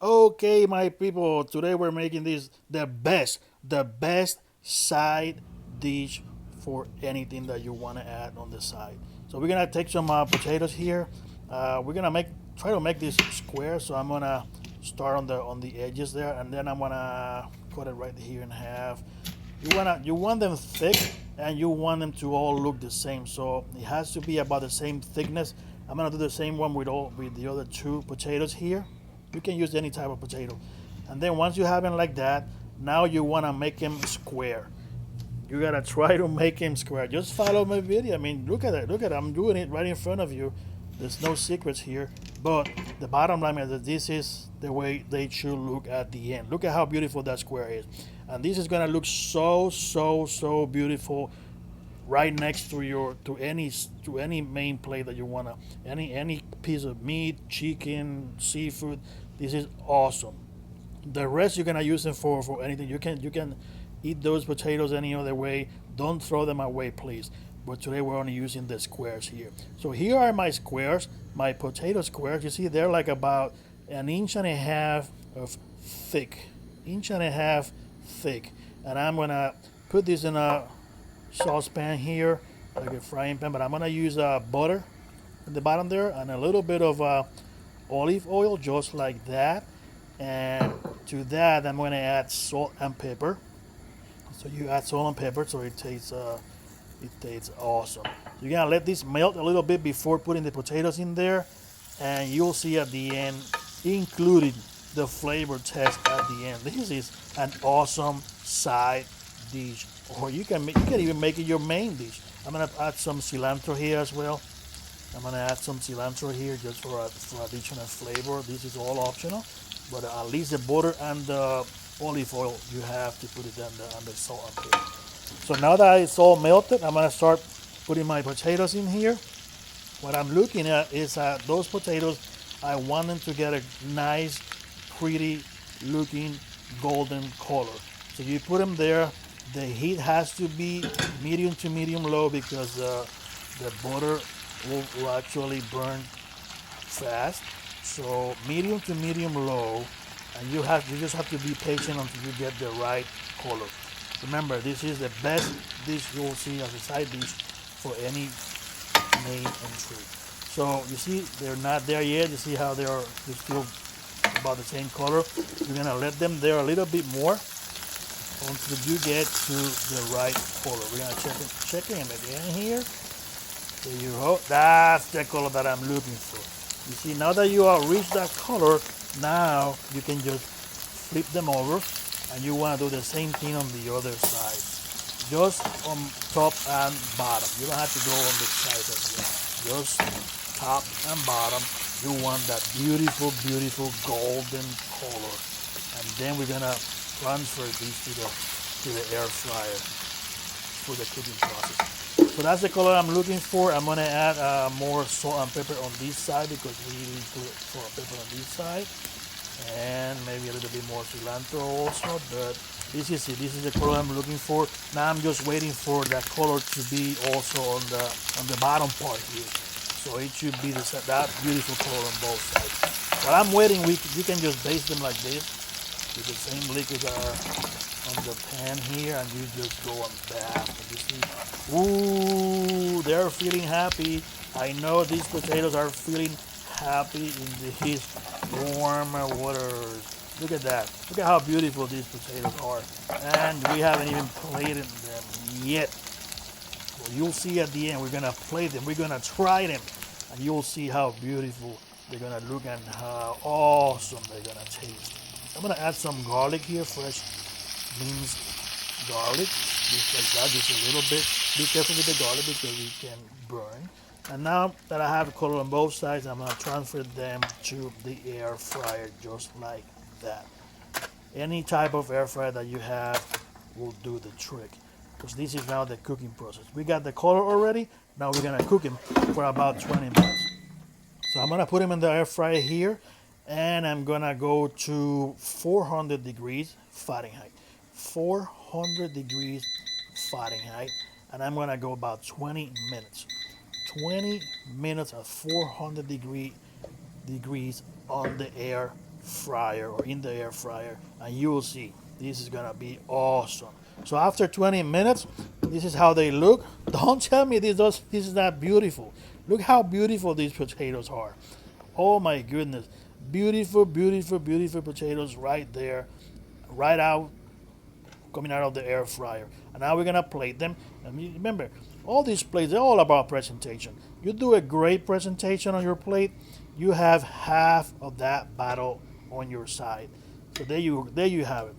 Okay, my people, today we're making this the best side dish for anything that you want to add on the side. So we're gonna take some potatoes here. We're gonna try to make this square. So I'm gonna start on the edges there, and then I'm gonna cut it right here in half. You want them thick, and you want them to all look the same. So it has to be about the same thickness. I'm gonna do the same one with the other two potatoes here. You can use any type of potato. And then once you have them like that, now you want to make them square. You gotta try to make them square. Just follow my video. I mean, look at it. Look at it. I'm doing it right in front of you. There's no secrets here. But the bottom line is that this is the way they should look at the end. Look at how beautiful that square is. And this is gonna look so beautiful right next to any main plate that you wanna, any piece of meat, chicken, seafood. This is awesome. The rest you're gonna use them for anything. You can eat those potatoes any other way. Don't throw them away, please. But today we're only using the squares here. So here are my squares, my potato squares. You see they're like about an inch and a half of thick, inch and a half thick. And I'm gonna put this in a saucepan here, like a frying pan. But I'm gonna use butter at the bottom there and a little bit of olive oil, just like that. And to that, I'm gonna add salt and pepper. So you add salt and pepper, so it tastes awesome. You're gonna let this melt a little bit before putting the potatoes in there, and you'll see at the end, including the flavor test at the end. This is an awesome side dish, or you can even make it your main dish. I'm gonna add some cilantro here as well. I'm gonna add some cilantro here just for additional flavor. This is all optional, but at least the butter and the olive oil you have to put it on the salt and pepper. So now that it's all melted, I'm gonna start putting my potatoes in here. What I'm looking at is those potatoes. I want them to get a nice, pretty looking golden color. So you put them there. The heat has to be medium to medium low because the butter will actually burn fast. So medium to medium low, and you just have to be patient until you get the right color. Remember, this is the best dish you'll see as a side dish for any main entry. So you see they're not there yet. You see how they're still about the same color. You're gonna let them there a little bit more until you get to the right color. We're gonna check them again here. There you go. That's the color that I'm looking for. You see, now that you have reached that color, now you can just flip them over, and you want to do the same thing on the other side. Just on top and bottom. You don't have to go on the sides as well. Just top and bottom. You want that beautiful golden color. And then we're gonna transfer these to the air fryer for the cooking process. So that's the color I'm looking for. I'm gonna add more salt and pepper on this side because we need salt and pepper on this side, and maybe a little bit more cilantro also. But this is it. This is the color I'm looking for. Now I'm just waiting for that color to be also on the bottom part here. So it should be that beautiful color on both sides. While I'm waiting, you can just baste them like this with the same liquid on the pan here, and you just go and bath. And you see, ooh, they're feeling happy. I know these potatoes are feeling happy in these warm waters. Look at that. Look at how beautiful these potatoes are. And we haven't even plated them yet. Well, you'll see at the end, we're gonna plate them. We're gonna try them. And you'll see how beautiful they're gonna look and how awesome they're gonna taste. I'm gonna add some garlic here, fresh minced garlic, just like that, just a little bit. Be careful with the garlic because it can burn. And now that I have color on both sides, I'm gonna transfer them to the air fryer just like that. Any type of air fryer that you have will do the trick, because this is now the cooking process. We got the color already. Now we're gonna cook them for about 20 minutes. So I'm gonna put them in the air fryer here, and I'm gonna go to 400 degrees Fahrenheit. 400 degrees Fahrenheit, and I'm gonna go about 20 minutes. 20 minutes at 400 degrees on the air fryer or in the air fryer, and you will see this is gonna be awesome. So after 20 minutes, this is how they look. Don't tell me this is not beautiful. Look how beautiful these potatoes are. Oh my goodness. Beautiful, beautiful, beautiful potatoes right there, right out, coming out of the air fryer. And now we're gonna plate them. And remember, all these plates, they're all about presentation. You do a great presentation on your plate, you have half of that battle on your side. So there you have it.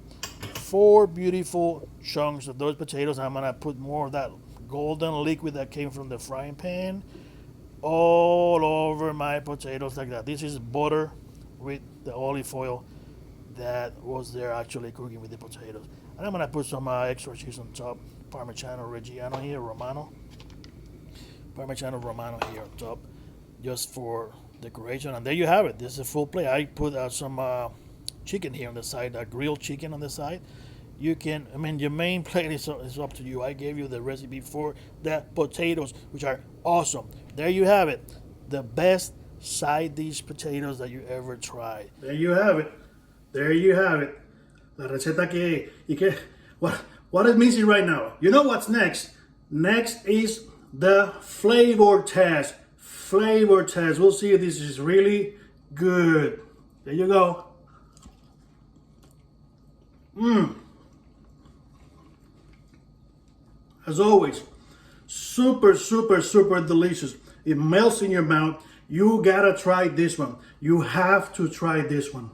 Four beautiful chunks of those potatoes. I'm gonna put more of that golden liquid that came from the frying pan all over my potatoes like that. This is butter with the olive oil that was there actually cooking with the potatoes. And I'm gonna put some extra cheese on top, Parmigiano Reggiano here, Romano, Parmigiano Romano here on top, just for decoration. And there you have it. This is a full plate. I put some chicken here on the side, grilled chicken on the side. You can, I mean, your main plate is up to you. I gave you the recipe for the potatoes, which are awesome. There you have it. The best side dish potatoes that you ever tried. There you have it. There you have it. La receta what is missing right now? You know what's next? Next is the flavor test. Flavor test. We'll see if this is really good. There you go. As always, super, super, super delicious. It melts in your mouth. You gotta try this one. You have to try this one.